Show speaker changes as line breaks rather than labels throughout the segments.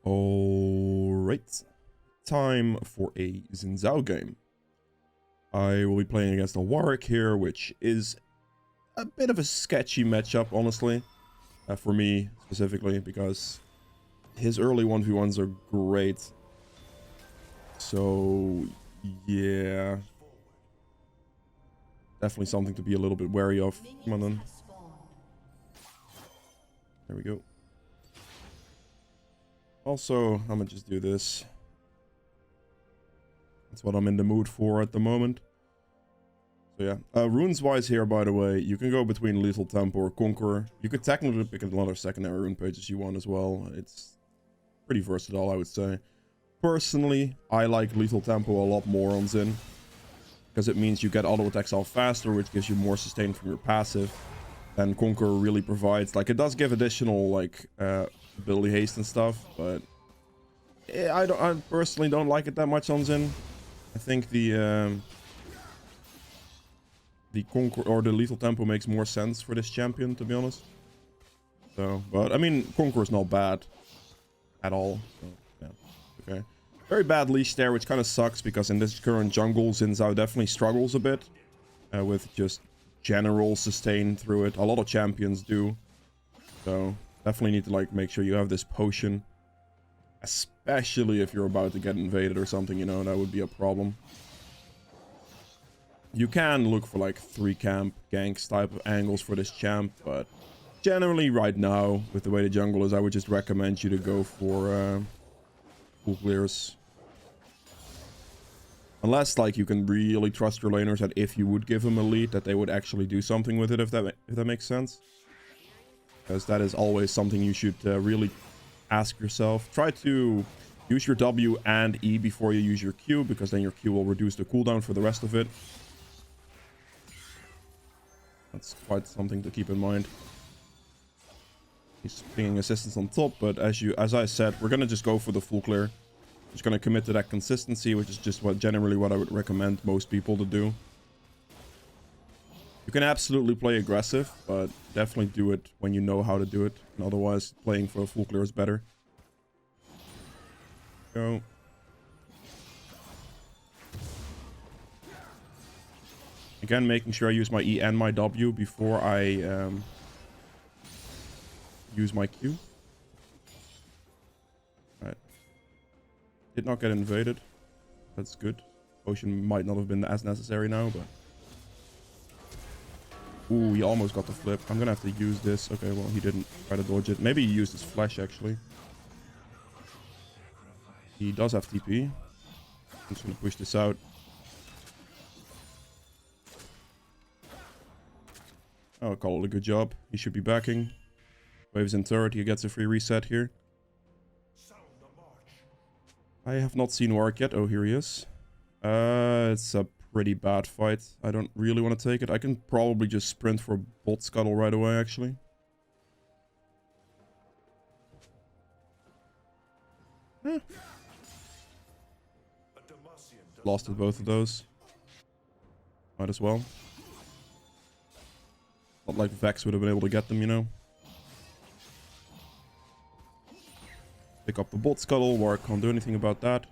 Alright, time for a XIN ZHAO game. I will be playing against a Warwick here, which is a bit of a sketchy matchup, honestly. For me, specifically, because his early 1v1s are great. So, yeah. Definitely something to be a little bit wary of. Come on then. There we go. Also, I'm gonna just do this. That's what I'm in the mood for at the moment. So yeah, runes-wise here, by the way, you can go between Lethal Tempo or Conqueror. You could technically pick another secondary rune page if you want as well. It's pretty versatile, I would say. Personally, I like Lethal Tempo a lot more on XIN, because it means you get auto attacks off faster, which gives you more sustain from your passive. And Conqueror really provides, like, it does give additional, like, ability haste and stuff, but I personally don't like it that much on XIN. I think the Conqueror or the Lethal Tempo makes more sense for this champion, to be honest. So, but I mean, Conqueror's not bad at all. So, yeah, okay. Very bad leash there, which kind of sucks because in this current jungle, XIN ZHAO definitely struggles a bit with just general sustain through it. A lot of champions do. So, definitely need to like make sure you have this potion. Especially if you're about to get invaded or something, you know, that would be a problem. You can look for like 3-camp ganks type of angles for this champ, but generally right now, with the way the jungle is, I would just recommend you to go for full clears. Unless like you can really trust your laners that if you would give them a lead, that they would actually do something with it, if that makes sense. Because that is always something you should really ask yourself. Try to use your W and E before you use your Q, because then your Q will reduce the cooldown for the rest of it. That's quite something to keep in mind. He's pinging assistance on top, but as I said, we're gonna just go for the full clear. Just gonna commit to that consistency, which is just generally what I would recommend most people to do. You can absolutely play aggressive, but definitely do it when you know how to do it. And otherwise, playing for a full clear is better. Go. Again, making sure I use my E and my W before I use my Q. Alright. Did not get invaded. That's good. Potion might not have been as necessary now, but... Ooh, he almost got the flip. I'm gonna have to use this. Okay, well, he didn't try to dodge it. Maybe he used his flash, actually. He does have TP. I'm just gonna push this out. Oh, I'll call it a good job. He should be backing. Waves in turret. He gets a free reset here. I have not seen Warwick yet. Oh, here he is. It's a pretty bad fight. I don't really want to take it. I can probably just sprint for bot scuttle right away, actually. Eh. Lost at both of those. Might as well. Not like Vex would have been able to get them, you know. Pick up the bot scuttle. Warwick can't do anything about that.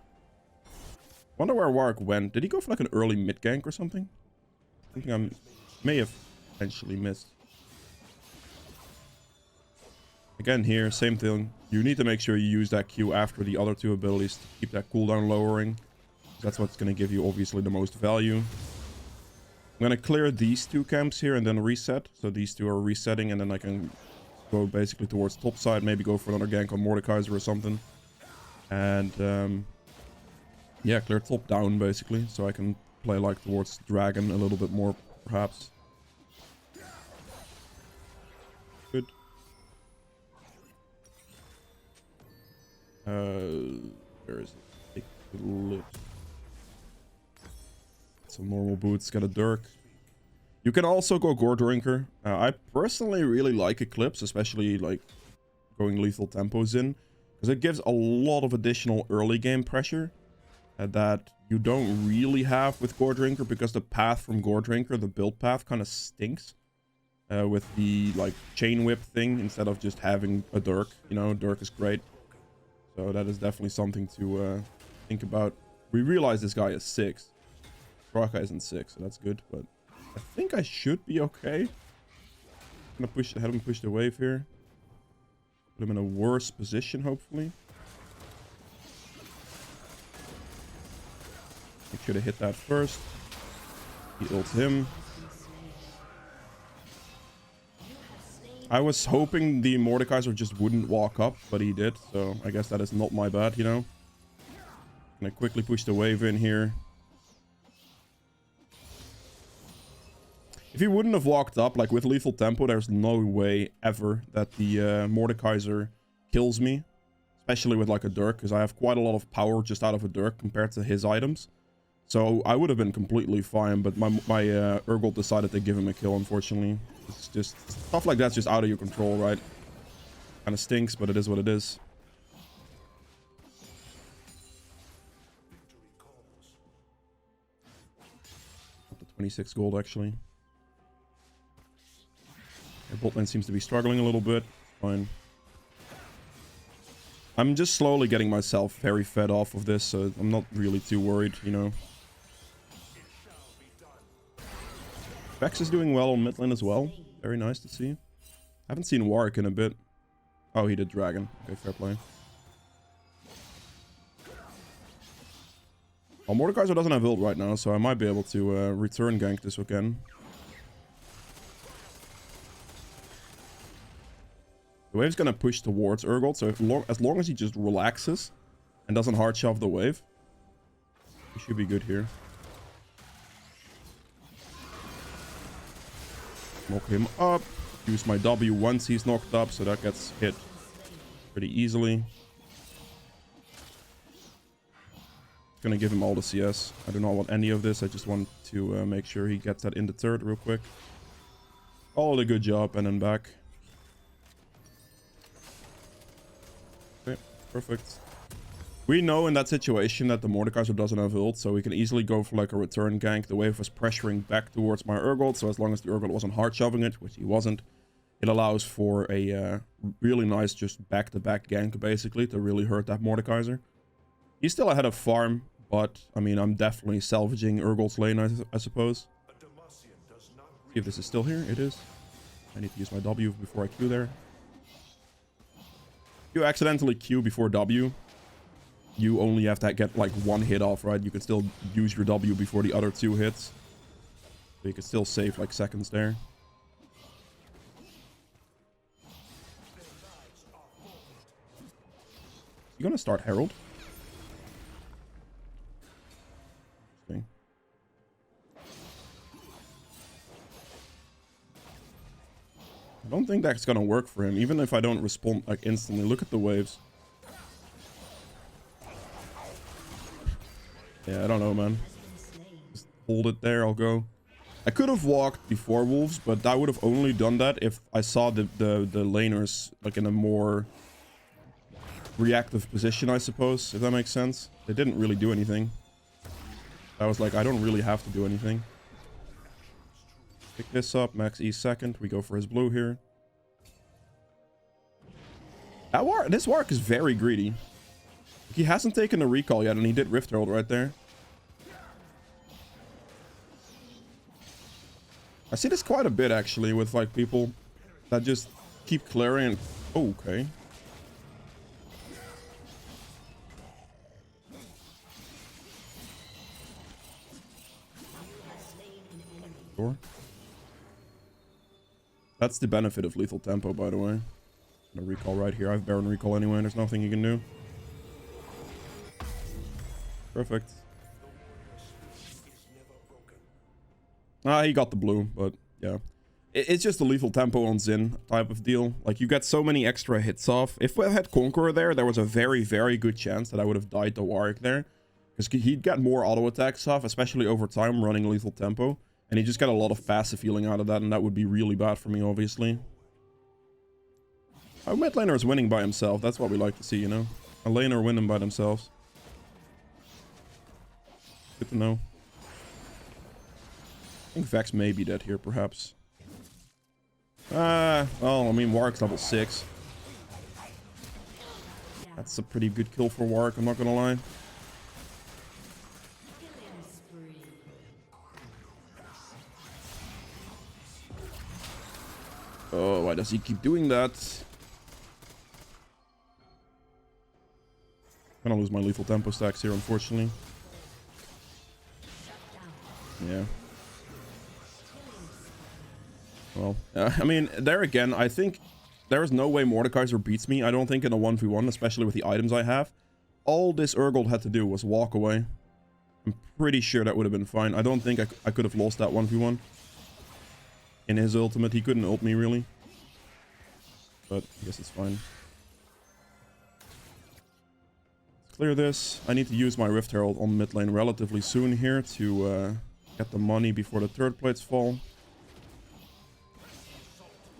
Wonder where Warwick went. Did he go for like an early mid gank or something? Something I may have potentially missed. Again here, same thing. You need to make sure you use that Q after the other two abilities to keep that cooldown lowering. That's what's going to give you obviously the most value. I'm going to clear these two camps here and then reset. So these two are resetting, and then I can go basically towards top side. Maybe go for another gank on Mordekaiser or something. And yeah, clear top down basically, so I can play like towards dragon a little bit more, perhaps. Good. Where is it? Take the lip. Some normal boots, get a Dirk. You can also go Gore Drinker. I personally really like Eclipse, especially like going Lethal Tempos in, because it gives a lot of additional early game pressure that you don't really have with Gore Drinker, because the path from Gore Drinker, the build path, kind of stinks with the like chain whip thing instead of just having a Dirk. You know, Dirk is great. So that is definitely something to think about. We realize this guy is 6. Straka isn't 6, so that's good. But I think I should be okay. I'm gonna have him push the wave here. Put him in a worse position, hopefully. Make sure to hit that first. He ults him. I was hoping the Mordekaiser just wouldn't walk up, but he did. So I guess that is not my bad, you know. Gonna quickly push the wave in here. If he wouldn't have walked up, like with lethal tempo, there's no way ever that the Mordekaiser kills me. Especially with like a Dirk, because I have quite a lot of power just out of a Dirk compared to his items. So I would have been completely fine, but my Urgot decided to give him a kill, unfortunately. It's just stuff like that's just out of your control, right? Kind of stinks, but it is what it is. Up to 26 gold, actually. The bot lane seems to be struggling a little bit. Fine. I'm just slowly getting myself very fed off of this, so I'm not really too worried, you know. Vex is doing well on mid lane as well. Very nice to see. Haven't seen Warwick in a bit. Oh, he did Dragon. Okay, fair play. Well, Mordekaiser doesn't have ult right now, so I might be able to return gank this again. The wave's gonna push towards Urgot, so as long as he just relaxes and doesn't hard shove the wave, he should be good here. Knock him up. Use my W once he's knocked up, so that gets hit pretty easily. Gonna give him all the CS. I do not want any of this. I just want to make sure he gets that in the turret real quick. All a good job, and then back. Okay, perfect. We know in that situation that the Mordekaiser doesn't have ult, so we can easily go for like a return gank. The wave was pressuring back towards my Urgot, so as long as the Urgot wasn't hard shoving it, which he wasn't, it allows for a really nice just back-to-back gank, basically, to really hurt that Mordekaiser. He's still ahead of farm, but, I mean, I'm definitely salvaging Urgot's lane, I suppose. See if this is still here. It is. I need to use my W before I Q there. If you accidentally Q before W, you only have to get like one hit off, right? You can still use your W before the other 2 hits. So you can still save like seconds there. You gonna start Herald? Interesting. I don't think that's gonna work for him, even if I don't respond like instantly. Look at the waves. Yeah, I don't know, man. Just hold it there, I'll go. I could have walked before wolves, but I would have only done that if I saw the laners like in a more reactive position, I suppose, if that makes sense. They didn't really do anything. I was like, I don't really have to do anything. Pick this up, max E second. We go for his blue here. This Warwick is very greedy. He hasn't taken a recall yet, and he did Rift Herald right there. I see this quite a bit, actually, with, like, people that just keep clearing and... Oh, okay. Sure. That's the benefit of lethal tempo, by the way. No recall right here. I have Baron recall anyway, and there's nothing you can do. Perfect. Ah, he got the blue, but yeah. It's just a lethal tempo on XIN type of deal. Like, you get so many extra hits off. If we had Conqueror there was a very, very good chance that I would have died to Warwick there. Because he'd get more auto attacks off, especially over time running lethal tempo. And he just got a lot of passive healing out of that, and that would be really bad for me, obviously. Our mid laner is winning by himself. That's what we like to see, you know? A laner winning by themselves. Good to know. I think Vex may be dead here, perhaps. Well, I mean, Warwick's level 6. That's a pretty good kill for Warwick, I'm not gonna lie. Oh, why does he keep doing that? I'm gonna lose my lethal tempo stacks here, unfortunately. Yeah. Well, I mean, there again, I think there is no way Mordekaiser beats me. I don't think in a 1v1, especially with the items I have. All this Urgold had to do was walk away. I'm pretty sure that would have been fine. I don't think I could have lost that 1v1. In his ultimate, he couldn't ult me, really. But I guess it's fine. Let's clear this. I need to use my Rift Herald on mid lane relatively soon here to get the money before the third plates fall.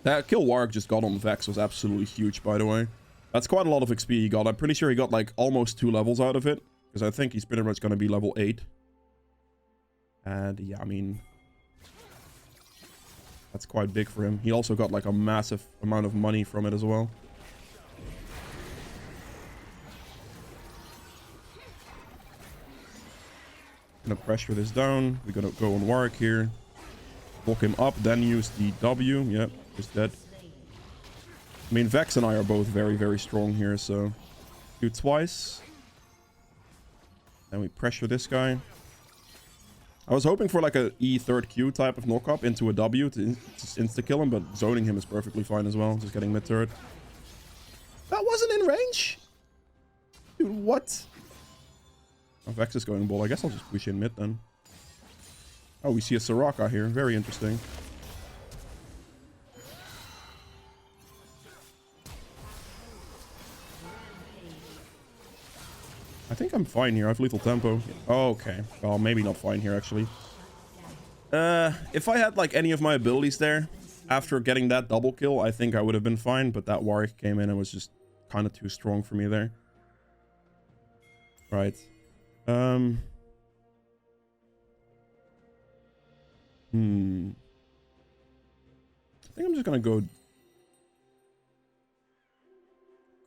That kill Warwick just got on Vex was absolutely huge, by the way. That's quite a lot of XP he got. I'm pretty sure he got like almost 2 levels out of it. Because I think he's pretty much going to be level 8. And yeah, I mean... that's quite big for him. He also got like a massive amount of money from it as well. Gonna pressure this down. We're gonna go on Warwick here. Block him up, then use the W. Yep, just dead. I mean, Vex and I are both very, very strong here, so... do twice. Then we pressure this guy. I was hoping for like a E third Q type of knock-up into a W to insta-kill him, but zoning him is perfectly fine as well. Just getting mid-turret. That wasn't in range? Dude, what? Oh, Vex is going ball. I guess I'll just push in mid then. Oh, we see a Soraka here. Very interesting. I think I'm fine here. I have lethal tempo. Oh, okay. Well, maybe not fine here, actually. If I had, like, any of my abilities there, after getting that double kill, I think I would have been fine. But that Warwick came in and was just kind of too strong for me there. Right. I think I'm just gonna go...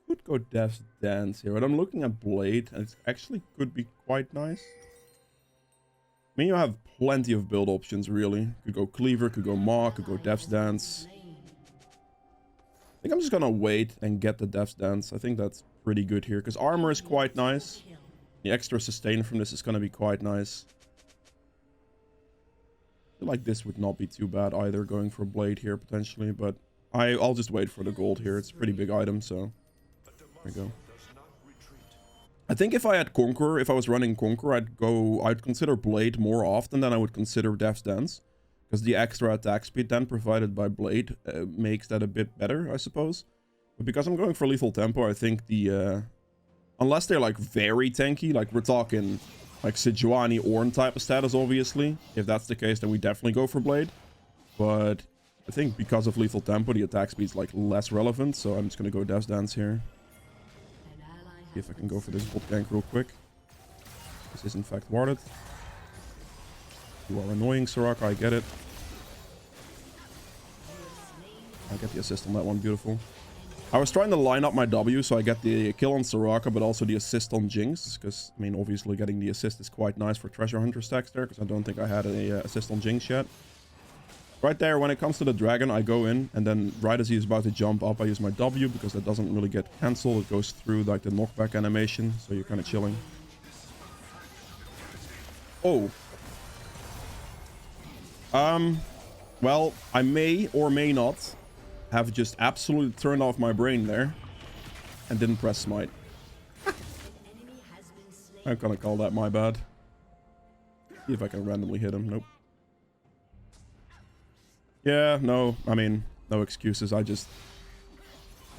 could go Death's Dance here, but I'm looking at Blade, and it actually could be quite nice. I mean, you have plenty of build options, really. Could go Cleaver, could go Maw, could go Death's Dance. I think I'm just gonna wait and get the Death's Dance. I think that's pretty good here, because armor is quite nice. The extra sustain from this is gonna be quite nice. I feel like this would not be too bad either, going for Blade here, potentially, but I'll just wait for the gold here. It's a pretty big item, so... there we go. I think if I had Conqueror, if I was running Conqueror, I'd consider Blade more often than I would consider Death's Dance. Because the extra attack speed then provided by Blade makes that a bit better, I suppose. But because I'm going for lethal tempo, I think the... unless they're like very tanky, like we're talking like Sejuani Ornn type of status, obviously. If that's the case, then we definitely go for Blade. But I think because of lethal tempo, the attack speed's like less relevant. So I'm just going to go Death's Dance here. See if I can go for this bot gank real quick. This is in fact warded. You are annoying, Soraka, I get it. I get the assist on that one, beautiful. I was trying to line up my W so I get the kill on Soraka, but also the assist on Jinx. Because, I mean, obviously getting the assist is quite nice for Treasure Hunter stacks there, because I don't think I had a assist on Jinx yet. Right there, when it comes to the dragon, I go in, and then right as he's about to jump up, I use my W, because that doesn't really get cancelled. It goes through, like, the knockback animation, so you're kind of chilling. Oh. Well, I may or may not have just absolutely turned off my brain there, and didn't press smite. I'm gonna call that my bad. See if I can randomly hit him. Nope. Yeah, no, I mean, no excuses. I just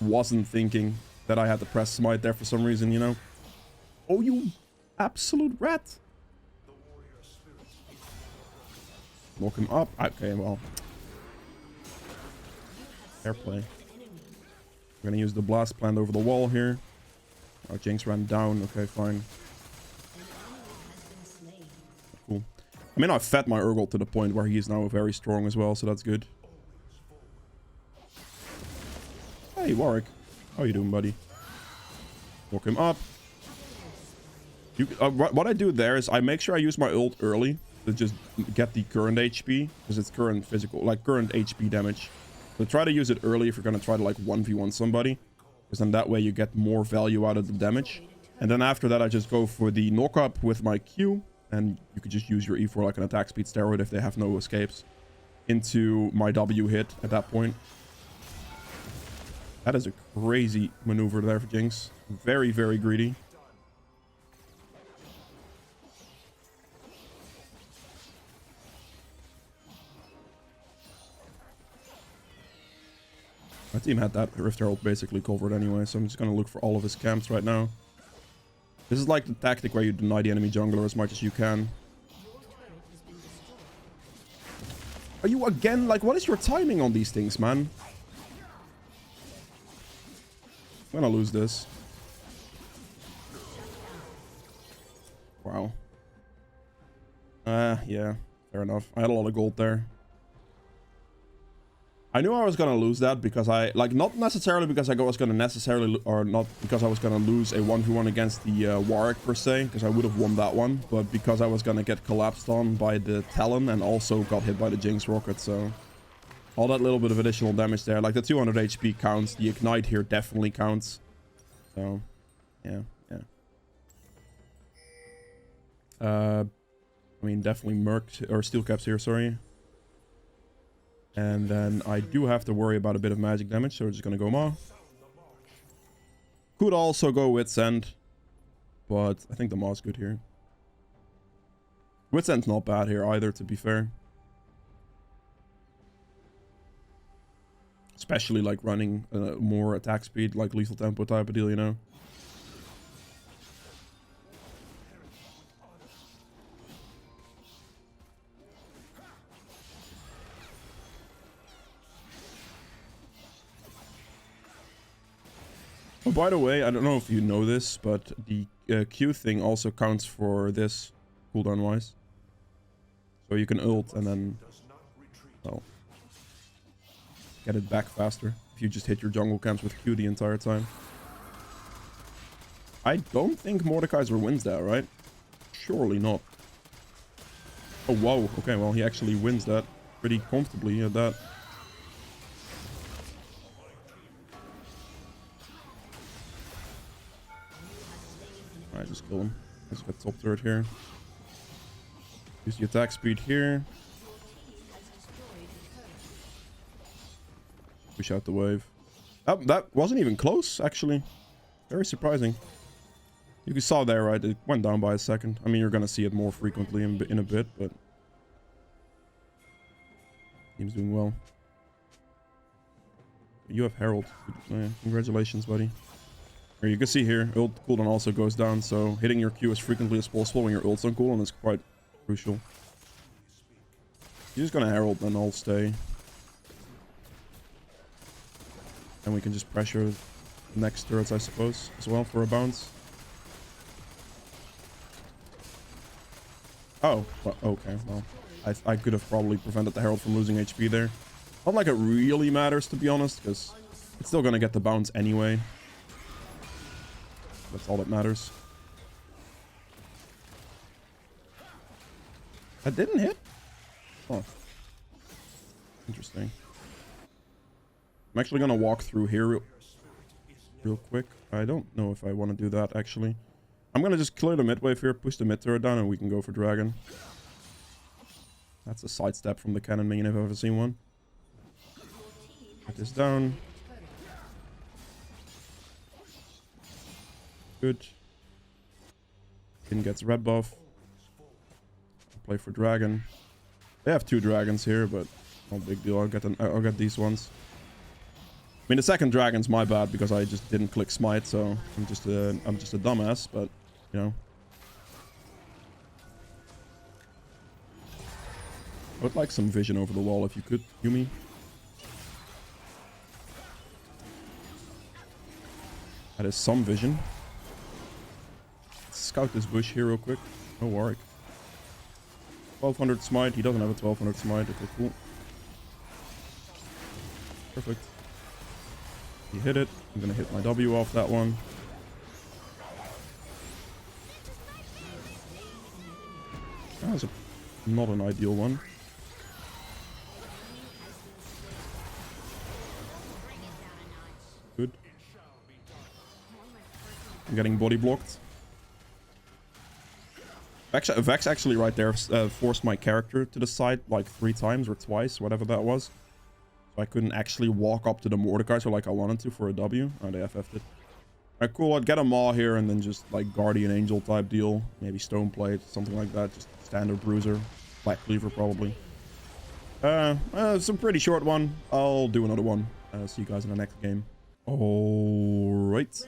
wasn't thinking that I had to press smite there for some reason, you know? Oh, you absolute rat. Knock him up. Okay, well. Fair play. We're gonna use the blast plant over the wall here. Oh, Jinx ran down. Okay, fine. Cool. I mean, I fed my Urgold to the point where he is now very strong as well, so that's good. Hey, Warwick. How you doing, buddy? Walk him up. What I do there is I make sure I use my ult early to just get the current HP, because it's current physical, like current HP damage. So try to use it early if you're gonna try to like 1v1 somebody, because then that way you get more value out of the damage. And then after that I just go for the knock up with my Q, and you could just use your E for like an attack speed steroid if they have no escapes into my W hit at that point. That is a crazy maneuver there for Jinx. Very, very greedy. My team had that Rift Herald basically covered anyway, so I'm just gonna look for all of his camps right now. This is like the tactic where you deny the enemy jungler as much as you can. Are you again? Like, what is your timing on these things, man? I'm gonna lose this. Wow. Yeah, fair enough. I had a lot of gold there. I knew I was gonna lose that because I, like, not necessarily because I was gonna necessarily, or not because I was gonna lose a 1v1 against the Warwick per se, because I would have won that one, but because I was gonna get collapsed on by the Talon and also got hit by the Jinx rocket, so all that little bit of additional damage there. Like, the 200 HP counts, the ignite here definitely counts, so yeah. I mean, definitely Merc, or Steel Caps here, sorry. And then I do have to worry about a bit of magic damage, so we're just gonna go Maw. Could also go Wit's End, but I think the Maw's good here. Wit's End's not bad here either, to be fair. Especially like running more attack speed, like lethal tempo type of deal, you know? Oh, by the way, I don't know if you know this, but the Q thing also counts for this cooldown wise. So you can ult and then, well, get it back faster if you just hit your jungle camps with Q the entire time. I don't think Mordekaiser wins that, right? Surely not. Oh, whoa. Okay, well, he actually wins that pretty comfortably at that. Alright, just kill him. Let's get top turret here. Use the attack speed here. Push out the wave. That wasn't even close, actually. Very surprising. You saw there, right? It went down by a second. I mean, you're gonna see it more frequently in a bit, but team's doing well. You have Herald. Yeah, congratulations, buddy. Here you can see here, ult cooldown also goes down, so hitting your Q as frequently as possible when your ult's on cooldown is quite crucial. You're just gonna Herald, then I'll stay. And we can just pressure the next turrets, I suppose, as well for a bounce. Oh, well, okay, well, I could have probably prevented the Herald from losing HP there. Not like it really matters, to be honest, because it's still gonna get the bounce anyway. That's all that matters. That didn't hit? Oh. Interesting. I'm actually gonna walk through here real quick. I don't know if I want to do that, actually. I'm gonna just clear the mid wave here, push the mid turret down, and we can go for Dragon. That's a sidestep from the cannon minion if I've ever seen one. Get this down. Good. Kin gets red buff. Play for Dragon. They have 2 dragons here, but no big deal. I'll get these ones. I mean, the second dragon's my bad because I just didn't click smite, so I'm just a dumbass. But you know, I would like some vision over the wall if you could, Yumi. That is some vision. Let's scout this bush here real quick. Oh, Warwick. 1200 smite. He doesn't have a 1200 smite. Okay, cool. Perfect. He hit it. I'm gonna hit my W off that one. was not an ideal one. Good. I'm getting body blocked. Vex actually right there forced my character to the side like 3 times or twice, whatever that was. So I couldn't actually walk up to the Mordecai so like I wanted to for a W. Oh, they FF'd it. Alright, cool. I'd get a Maw here and then just like Guardian Angel type deal. Maybe Stone Plate, something like that. Just standard bruiser. Black Cleaver probably. It's a pretty short one. I'll do another one. See you guys in the next game. Alright.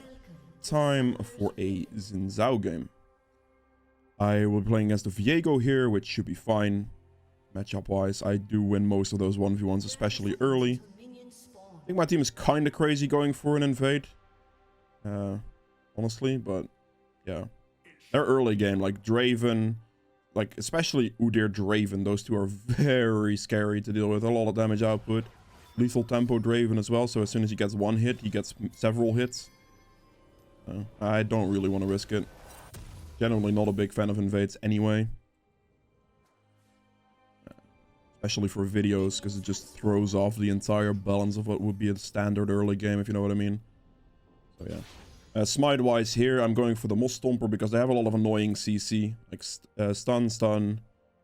Time for a XIN ZHAO game. I will be playing against the Viego here, which should be fine. Matchup wise, I do win most of those 1v1s, especially early. I think my team is kind of crazy going for an invade. Honestly, but yeah. Their early game, like Draven, like especially Udyr Draven, those two are very scary to deal with. A lot of damage output. Lethal tempo Draven as well, so as soon as he gets 1 hit, he gets several hits. I don't really want to risk it. Generally not a big fan of invades anyway. Especially for videos, because it just throws off the entire balance of what would be a standard early game, if you know what I mean. So yeah. Smite-wise here, I'm going for the Moss Stomper because they have a lot of annoying CC. Like stun.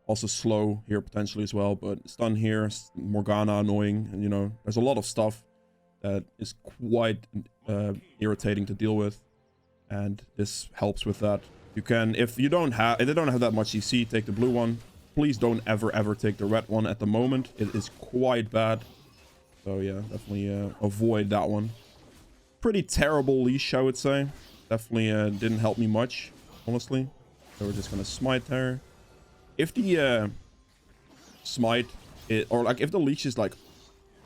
Also slow here potentially as well, but stun here, Morgana annoying. And you know, there's a lot of stuff that is quite irritating to deal with. And this helps with that. You can, if they don't have that much CC, take the blue one. Please don't ever take the red one at the moment. It is quite bad. So yeah, definitely avoid that one. Pretty terrible leash, I would say. Definitely didn't help me much, honestly. So we're just gonna smite her. If the smite, or like if the leash is like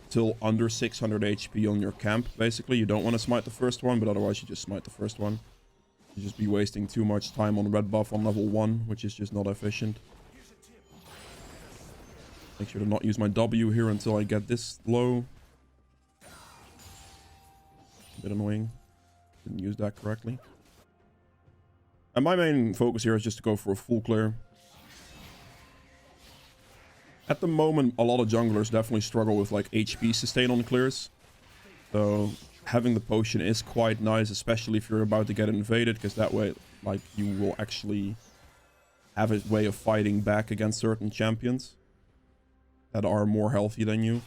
till under 600 HP on your camp, basically, you don't want to smite the first one, but otherwise you just smite the first one. You just be wasting too much time on red buff on level 1, which is just not efficient. Make sure to not use my W here until I get this low. A bit annoying. Didn't use that correctly. And my main focus here is just to go for a full clear. At the moment, a lot of junglers definitely struggle with like HP sustain on clears. So having the potion is quite nice, especially if you're about to get invaded, because that way, like, you will actually have a way of fighting back against certain champions that are more healthy than you.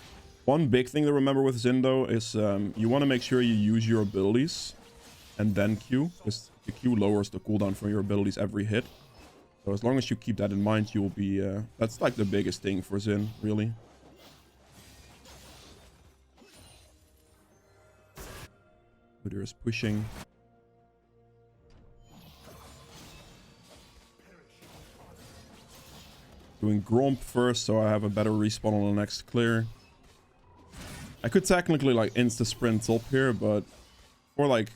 One big thing to remember with XIN though is you want to make sure you use your abilities and then Q, because the Q lowers the cooldown for your abilities every hit. So as long as you keep that in mind, you'll be... that's like the biggest thing for XIN, really. Udyr is pushing. Doing Gromp first, so I have a better respawn on the next clear. I could technically like insta-sprint top here, but for like,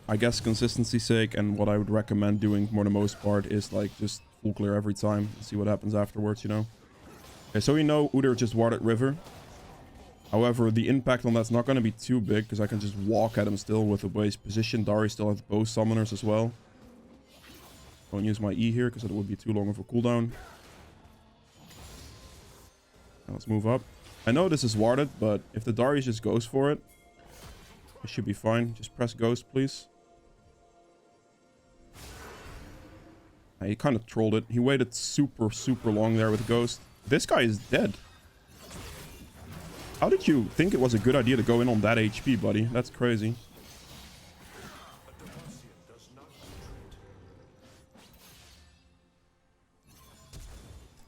I guess consistency's sake, and what I would recommend doing for the most part is like just full clear every time and see what happens afterwards, you know. Okay, so we know Udyr just warded River. However, the impact on that's not going to be too big because I can just walk at him still with a base position. Dari still has both summoners as well. Don't use my E here because it would be too long of a cooldown. Now let's move up. I know this is warded, but if the Darius just goes for it, it should be fine. Just press Ghost, please. He kind of trolled it. He waited super long there with Ghost. This guy is dead. How did you think it was a good idea to go in on that HP, buddy? That's crazy.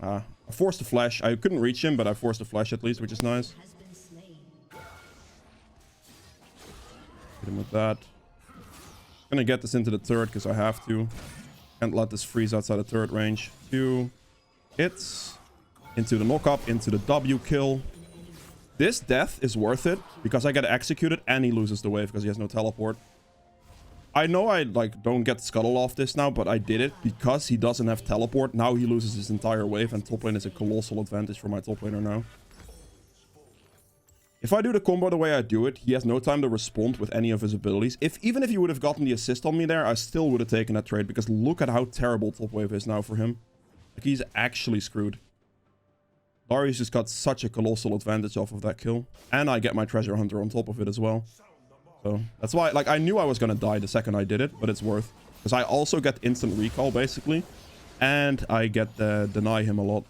I forced a flash. I couldn't reach him, but I forced a flash at least, which is nice. Hit him with that. Gonna get this into the turret because I have to. Can't let this freeze outside the turret range. 2 hits. Into the knock-up, into the W kill. This death is worth it because I get executed and he loses the wave because he has no teleport. I know I like don't get scuttle off this now, but I did it because he doesn't have teleport. Now he loses his entire wave and top lane is a colossal advantage for my top laner now. If I do the combo the way I do it, he has no time to respond with any of his abilities. Even if he would have gotten the assist on me there, I still would have taken that trade because look at how terrible top wave is now for him. Like, he's actually screwed. Darius just got such a colossal advantage off of that kill. And I get my treasure hunter on top of it as well. So that's why, like, I knew I was gonna die the second I did it, but it's worth. Because I also get instant recall, basically. And I get deny him a lot.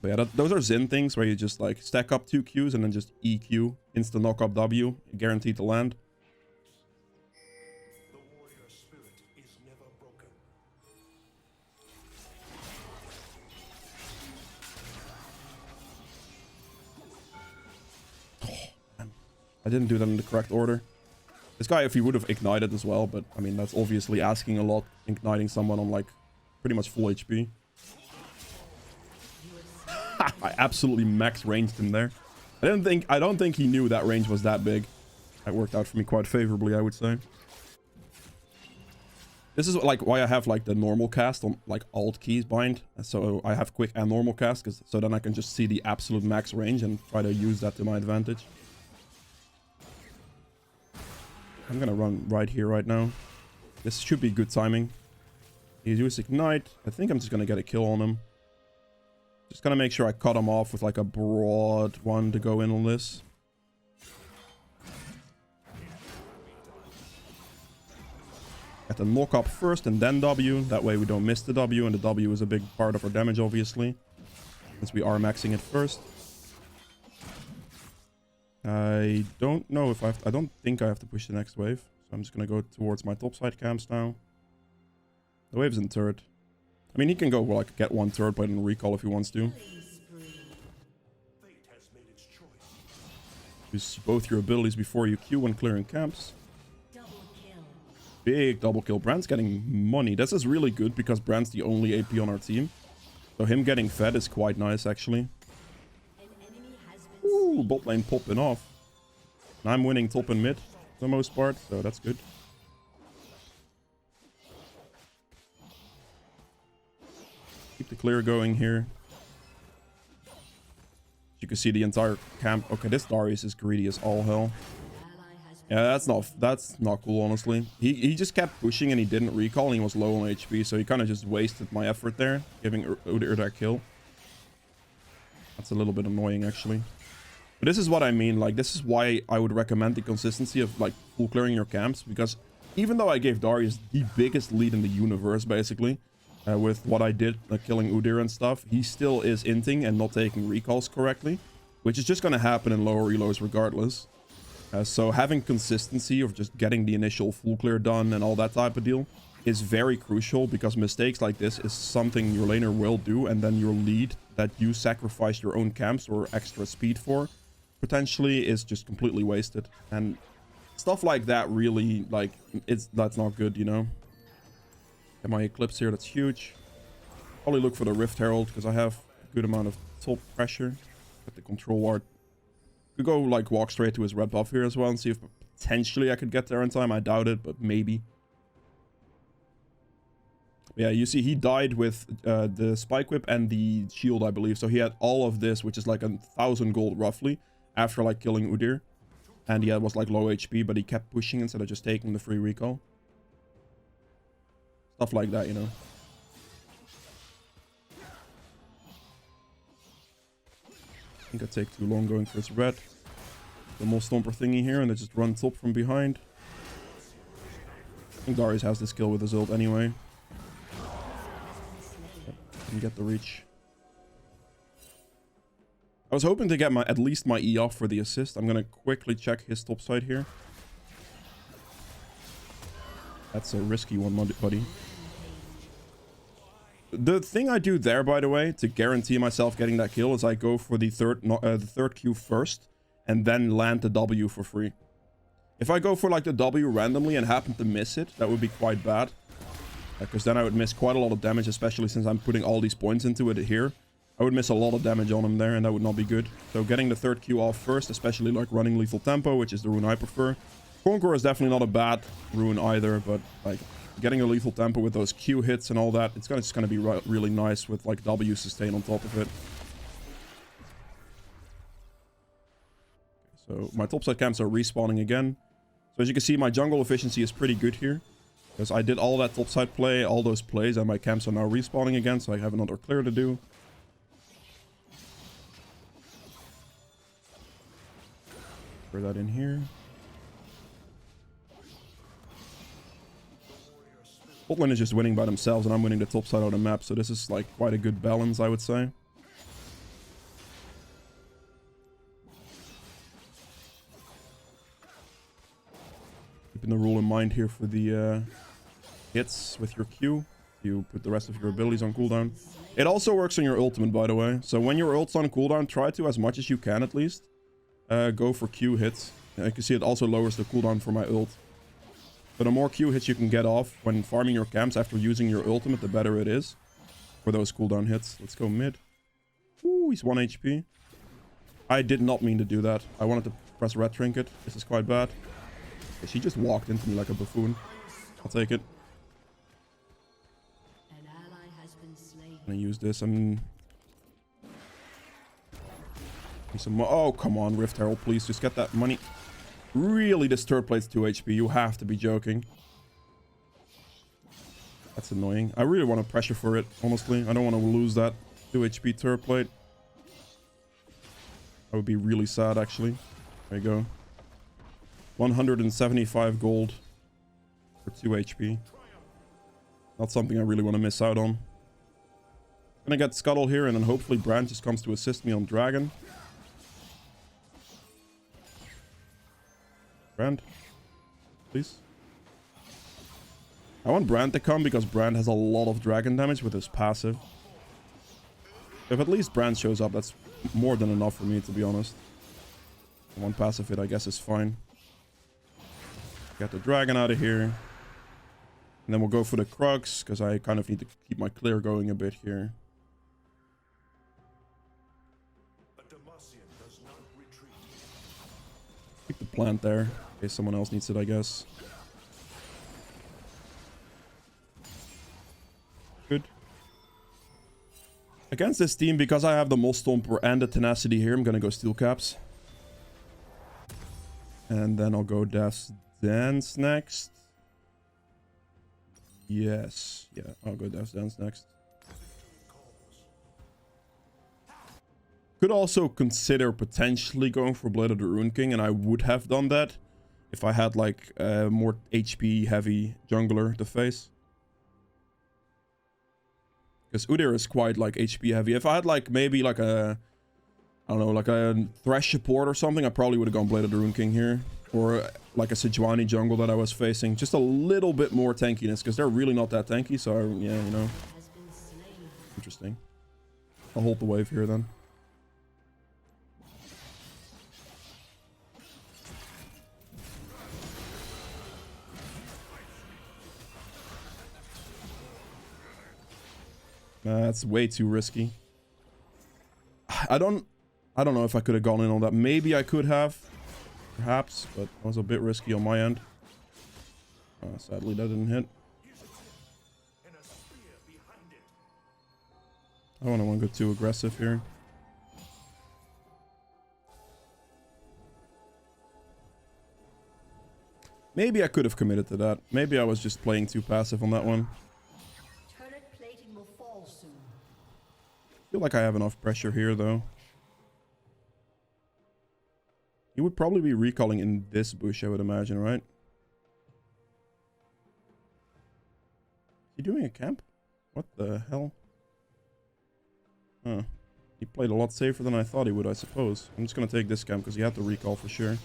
But yeah, those are XIN things where you just, like, stack up 2 Qs and then just EQ. Instant knock up W. Guaranteed to land. I didn't do that in the correct order. This guy, if he would have ignited as well, but I mean, that's obviously asking a lot, igniting someone on like pretty much full HP. I absolutely max ranged him there. I don't think he knew that range was that big. That worked out for me quite favorably, I would say. This is like why I have like the normal cast on like alt keys bind. So I have quick and normal cast, so then I can just see the absolute max range and try to use that to my advantage. I'm gonna run right here right now. This should be good timing. He used ignite. I think I'm just gonna get a kill on him. Just gonna make sure I cut him off with like a broad one to go in on this. Get the knock up first and then W. That way we don't miss the W, and the W is a big part of our damage, obviously. Since we are maxing it first. I don't know if I don't think I have to push the next wave. So I'm just going to go towards my topside camps now. The wave's in turret. I mean, he can go, well, like, get one turret by then recall if he wants to. Use both your abilities before you Q when clearing camps. Big double kill. Brand's getting money. This is really good because Brand's the only AP on our team. So him getting fed is quite nice, actually. Ooh, bot lane popping off. And I'm winning top and mid for the most part, so that's good. Keep the clear going here. You can see the entire camp. Okay, this Darius is greedy as all hell. Yeah, that's not cool, honestly. He just kept pushing and he didn't recall and he was low on HP, so he kind of just wasted my effort there, giving Udyr that kill. That's a little bit annoying, actually. But this is what I mean, like, this is why I would recommend the consistency of, like, full clearing your camps, because even though I gave Darius the biggest lead in the universe, basically, with what I did, like killing Udyr and stuff, he still is inting and not taking recalls correctly, which is just going to happen in lower reloads regardless. So having consistency of just getting the initial full clear done and all that type of deal is very crucial, because mistakes like this is something your laner will do, and then your lead that you sacrifice your own camps or extra speed for potentially is just completely wasted. And stuff like that really, like, that's not good, you know. Get my Eclipse here, that's huge. Probably look for the Rift Herald because I have a good amount of top pressure. Get the control ward. Could go like walk straight to his red buff here as well and see if potentially I could get there in time. I doubt it, but maybe. Yeah, you see he died with the spike whip and the shield, I believe. So he had all of this, which is like 1,000 gold roughly, after like killing Udyr. And yeah, it was like low HP, but he kept pushing instead of just taking the free recall. Stuff like that, you know. I think I take too long going for his red. The more stomper thingy here, and they just run top from behind. I think Darius has this kill with his ult anyway. And get the reach. I was hoping to get at least my E off for the assist. I'm gonna quickly check his top side here. That's a risky one, buddy. The thing I do there, by the way, to guarantee myself getting that kill, is I go for the third Q first, and then land the W for free. If I go for like the W randomly and happen to miss it, that would be quite bad. Because then I would miss quite a lot of damage, especially since I'm putting all these points into it here. I would miss a lot of damage on him there, and that would not be good. So getting the third Q off first, especially like running lethal tempo, which is the rune I prefer. Conqueror is definitely not a bad rune either, but like getting a lethal tempo with those Q hits and all that, it's just gonna be really nice with like W sustain on top of it. So my topside camps are respawning again. So as you can see, my jungle efficiency is pretty good here. Because I did all that topside play, all those plays, and my camps are now respawning again, so I have another clear to do. Throw that in here. Bot lane is just winning by themselves, and I'm winning the top side of the map, so this is like quite a good balance, I would say. Keeping the rule in mind here for the hits with your Q. You put the rest of your abilities on cooldown. It also works on your ultimate, by the way. So when your ult's on cooldown, try to, as much as you can at least, go for Q hits. You can see it also lowers the cooldown for my ult. So the more Q hits you can get off when farming your camps after using your ultimate, the better it is for those cooldown hits. Let's go mid. Ooh, he's 1 HP. I did not mean to do that. I wanted to press red trinket. This is quite bad. Okay, she just walked into me like a buffoon. I'll take it. I'm gonna use this. Oh, come on, Rift Herald, please. Just get that money. Really, this turret plate's 2 HP. You have to be joking. That's annoying. I really want to pressure for it, honestly. I don't want to lose that 2 HP turret plate. That would be really sad, actually. There you go. 175 gold for 2 HP. Not something I really want to miss out on. Gonna get Scuttle here, and then hopefully Brand just comes to assist me on Dragon. Brand, please. I want Brand to come because Brand has a lot of dragon damage with his passive. If at least Brand shows up, that's more than enough for me, to be honest. One passive hit, I guess, is fine. Get the dragon out of here. And then we'll go for the Crux, because I kind of need to keep my clear going a bit here. Keep the plant there, in case someone else needs it, I guess. Good. Against this team, because I have the Moss Stomper and the Tenacity here, I'm gonna go Steel Caps. And then I'll go Death's Dance next. Yes. Yeah, I'll go Death's Dance next. Could also consider potentially going for Blade of the Rune King, and I would have done that if I had like a more HP heavy jungler to face. Because Udyr is quite like HP heavy. If I had like maybe like a, I don't know, like a Thresh support or something, I probably would have gone Blade of the Rune King here. Or like a Sejuani jungle that I was facing. Just a little bit more tankiness, because they're really not that tanky, so yeah, you know. Interesting. I'll hold the wave here then. That's way too risky. I don't know if I could have gone in on that. Maybe I could have, perhaps, but it was a bit risky on my end. Sadly, that didn't hit. I don't want to go too aggressive here. Maybe I could have committed to that. Maybe I was just playing too passive on that one. I feel like I have enough pressure here, though. He would probably be recalling in this bush, I would imagine, right? Is he doing a camp? What the hell? Huh. He played a lot safer than I thought he would, I suppose. I'm just gonna take this camp because he had to recall for sure.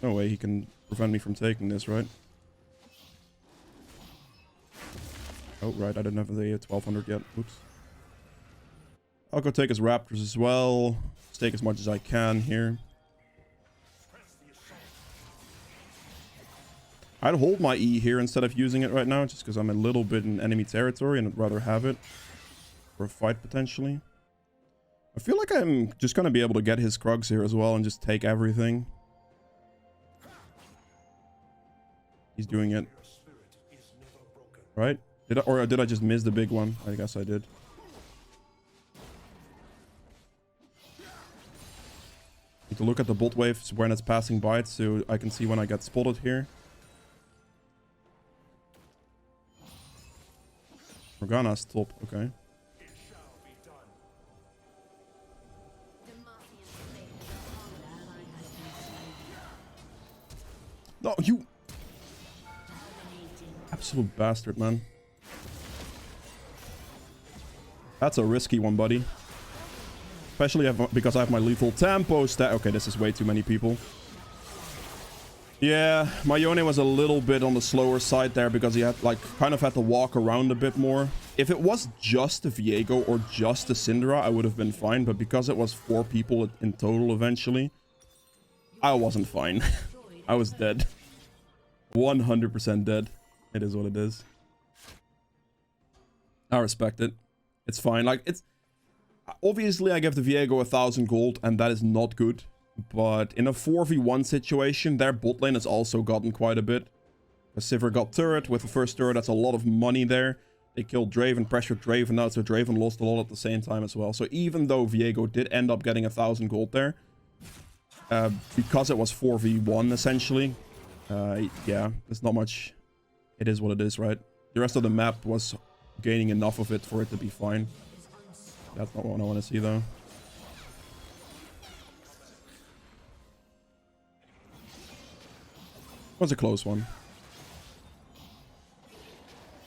No way he can prevent me from taking this, right? Oh, right, I didn't have the 1200 yet. Oops. I'll go take his Raptors as well. Just take as much as I can here. I'd hold my E here instead of using it right now, just because I'm a little bit in enemy territory and I'd rather have it for a fight potentially. I feel like I'm just going to be able to get his Krugs here as well and just take everything. He's doing it. Right? Did I just miss the big one? I guess I did. Need to look at the bot waves when it's passing by it so I can see when I get spotted here. Morgana's top, okay. No, you absolute bastard, man. That's a risky one, buddy. Especially because I have my lethal tempo stat. Okay, this is way too many people. Yeah, my Yone was a little bit on the slower side there because he had like kind of had to walk around a bit more. If it was just a Viego or just a Syndra, I would have been fine. But because it was 4 people in total eventually, I wasn't fine. I was dead. 100% dead. It is what it is. I respect it. It's fine. Like, it's... Obviously, I give the Viego 1,000 gold, and that is not good. But in a 4v1 situation, their bot lane has also gotten quite a bit. Sivir got turret. With the first turret, that's a lot of money there. They killed Draven, pressured Draven out, so Draven lost a lot at the same time as well. So even though Viego did end up getting 1,000 gold there, because it was 4v1 essentially, yeah, there's not much. It is what it is, right? The rest of the map was gaining enough of it for it to be fine. That's not what I want to see, though. It was a close one.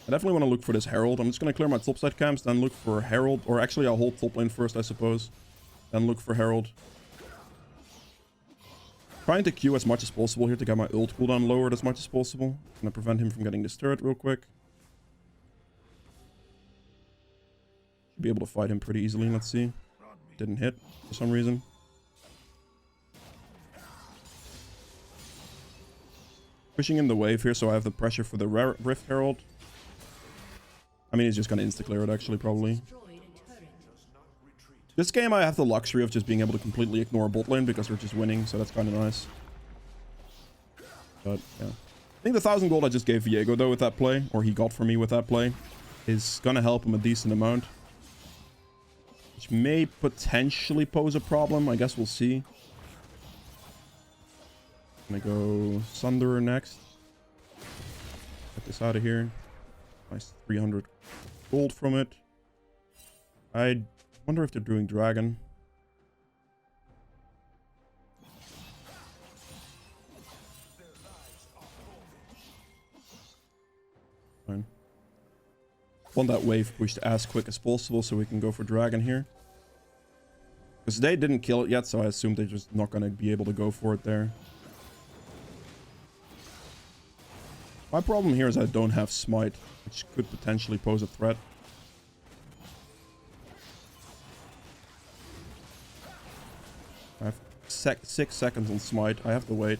I definitely want to look for this Herald. I'm just going to clear my topside camps, then look for Herald. Or actually, I'll hold top lane first, I suppose. Then look for Herald. Trying to Q as much as possible here to get my ult cooldown lowered as much as possible. I'm going to prevent him from getting this turret real quick. Should be able to fight him pretty easily. Let's see. Didn't hit for some reason. Pushing in the wave here, so I have the pressure for the Rift Herald. I mean, he's just going to insta-clear it, actually, probably. This game, I have the luxury of just being able to completely ignore bot lane because we're just winning, so that's kind of nice. But, yeah. I think the 1,000 gold I just gave Viego, though, with that play, or he got from me with that play, is going to help him a decent amount. Which may potentially pose a problem. I guess we'll see. I'm gonna go Sunderer next. Get this out of here. Nice 300 gold from it. I wonder if they're doing Dragon. Fine. Want that wave pushed as quick as possible so we can go for Dragon here. Because they didn't kill it yet, so I assume they're just not going to be able to go for it there. My problem here is I don't have Smite, which could potentially pose a threat. I have 6 seconds on Smite. I have to wait.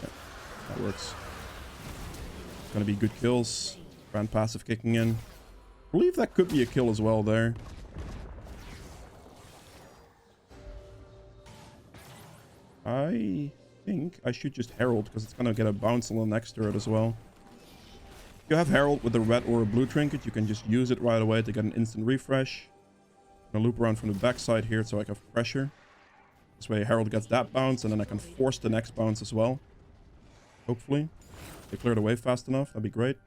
Yeah, that works. It's gonna be good kills. Grand passive kicking in. I believe that could be a kill as well there. I think I should just Herald because it's going to get a bounce on the next turret as well. If you have Herald with a red or a blue trinket, you can just use it right away to get an instant refresh. I'm going to loop around from the backside here so I can have pressure. This way Herald gets that bounce and then I can force the next bounce as well. Hopefully. If they clear the wave fast enough, that'd be great.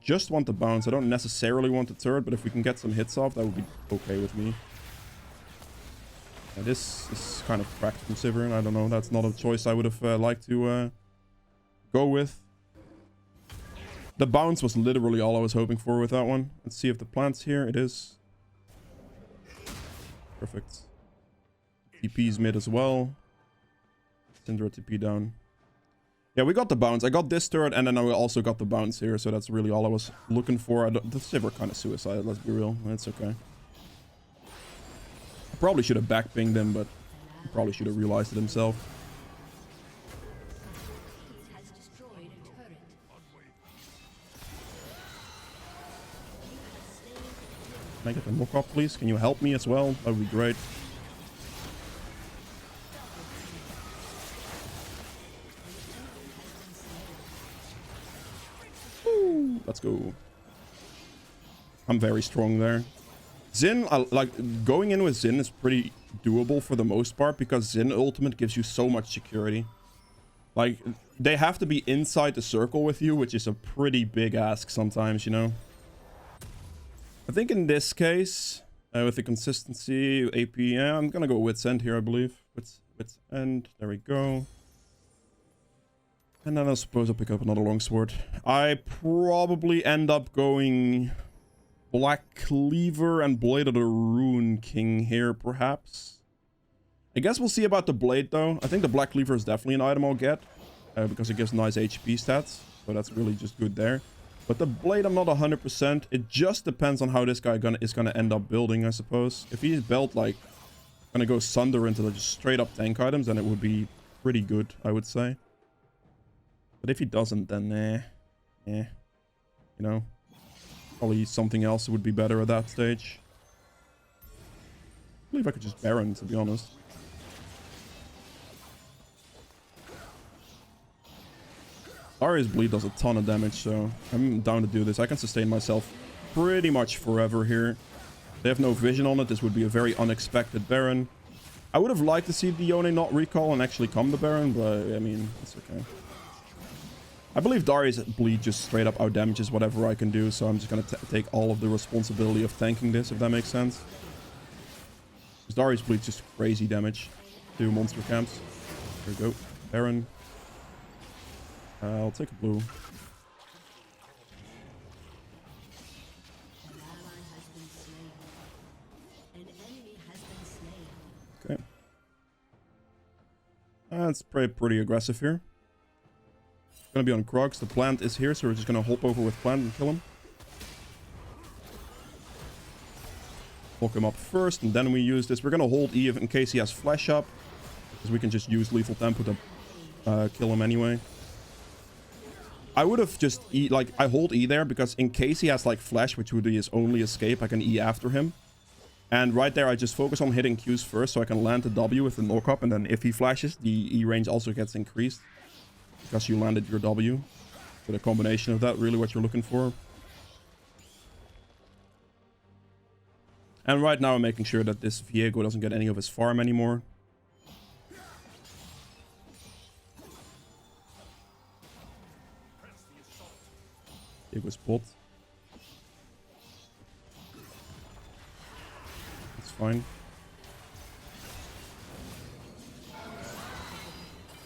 Just want the bounce. I don't necessarily want the turret, but if we can get some hits off, that would be okay with me. This is kind of cracked from Sivir, and I don't know. That's not a choice I would have liked to go with. The bounce was literally all I was hoping for with that one. Let's see if the plant's here. It is. Perfect. TP's mid as well. Syndra TP down. Yeah, we got the bounce. I got this turret, and then I also got the bounce here, so that's really all I was looking for. The Sivir kind of suicide, let's be real. It's okay. Probably should have back pinged him, but he probably should have realized it himself. Can I get the mock up, please? Can you help me as well? That would be great. Woo, let's go. I'm very strong there. XIN, like, going in with XIN is pretty doable for the most part because XIN ultimate gives you so much security. Like, they have to be inside the circle with you, which is a pretty big ask sometimes, you know? I think in this case, with the consistency, AP, yeah, I'm gonna go Wit's End here, I believe. Wit's End, there we go. And then I suppose I'll pick up another longsword. I probably end up going Black Cleaver and Blade of the Rune King here, perhaps. I guess we'll see about the blade, though. I think the Black Cleaver is definitely an item I'll get. Because it gives nice HP stats. So that's really just good there. But the blade, I'm not 100%. It just depends on how this guy is gonna end up building, I suppose. If he's built, like, gonna go Sunder into just straight-up tank items, then it would be pretty good, I would say. But if he doesn't, then, you know. Probably something else would be better at that stage. I believe I could just Baron, to be honest. Darius Bleed does a ton of damage, so I'm down to do this. I can sustain myself pretty much forever here. They have no vision on it. This would be a very unexpected Baron. I would have liked to see Dione not recall and actually come the Baron, but I mean, it's okay. I believe Darius Bleed just straight up out-damages whatever I can do, so I'm just going to take all of the responsibility of tanking this, if that makes sense. Because Darius Bleed just crazy damage to monster camps. There we go. Baron. I'll take a blue. Okay. That's pretty aggressive here. Gonna be on Krogs. The plant is here, so we're just gonna hop over with plant and kill him. Lock him up first, and then we use this. We're gonna hold E in case he has flash up, because we can just use lethal tempo to kill him anyway. I would have just E, like, I hold E there because in case he has, like, flash, which would be his only escape, I can E after him. And right there, I just focus on hitting Qs first so I can land the W with the knock-up, and then if he flashes, the E range also gets increased because you landed your W. So the combination of that, really what you're looking for. And right now, I'm making sure that this Viego doesn't get any of his farm anymore. Viego's bot. It's fine.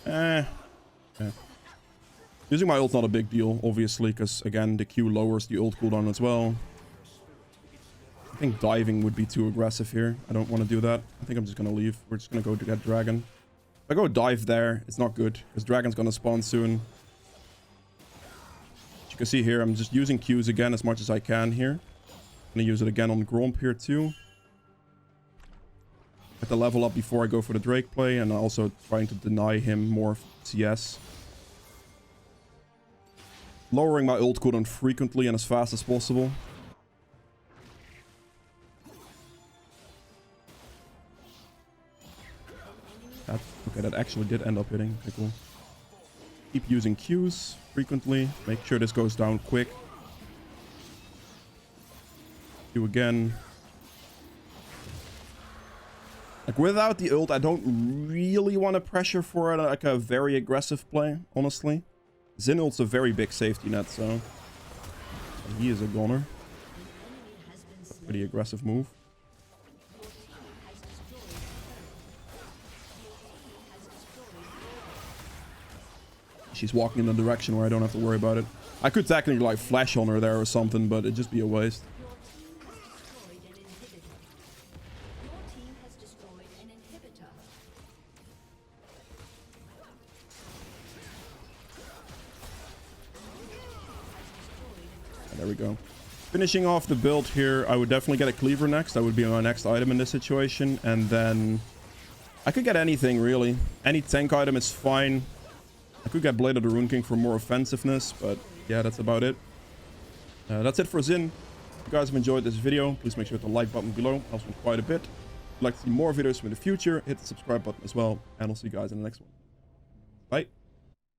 Yeah. Using my ult not a big deal, obviously, because again, the Q lowers the ult cooldown as well. I think diving would be too aggressive here. I don't want to do that. I think I'm just going to leave. We're just going to go to get Dragon. If I go dive there, it's not good, because Dragon's going to spawn soon. As you can see here, I'm just using Qs again as much as I can here. I'm going to use it again on Gromp here too. Get the level up before I go for the Drake play, and also trying to deny him more CS. Lowering my ult cooldown frequently and as fast as possible. Okay, that actually did end up hitting. Okay, cool. Keep using Qs frequently. Make sure this goes down quick. Q again. Like, without the ult, I don't really want to pressure for like a very aggressive play, honestly. XIN ult's a very big safety net, so he is a goner. A pretty aggressive move. She's walking in the direction where I don't have to worry about it. I could technically like flash on her there or something, but it'd just be a waste. There we go. Finishing off the build here, I would definitely get a cleaver next. That would be my next item in this situation. And then I could get anything, really. Any tank item is fine. I could get Blade of the Rune King for more offensiveness, but yeah, that's about it. That's it for XIN. If you guys have enjoyed this video, please make sure to hit the like button below. It helps me quite a bit. If you'd like to see more videos from in the future, hit the subscribe button as well. And I'll see you guys in the next one. Bye.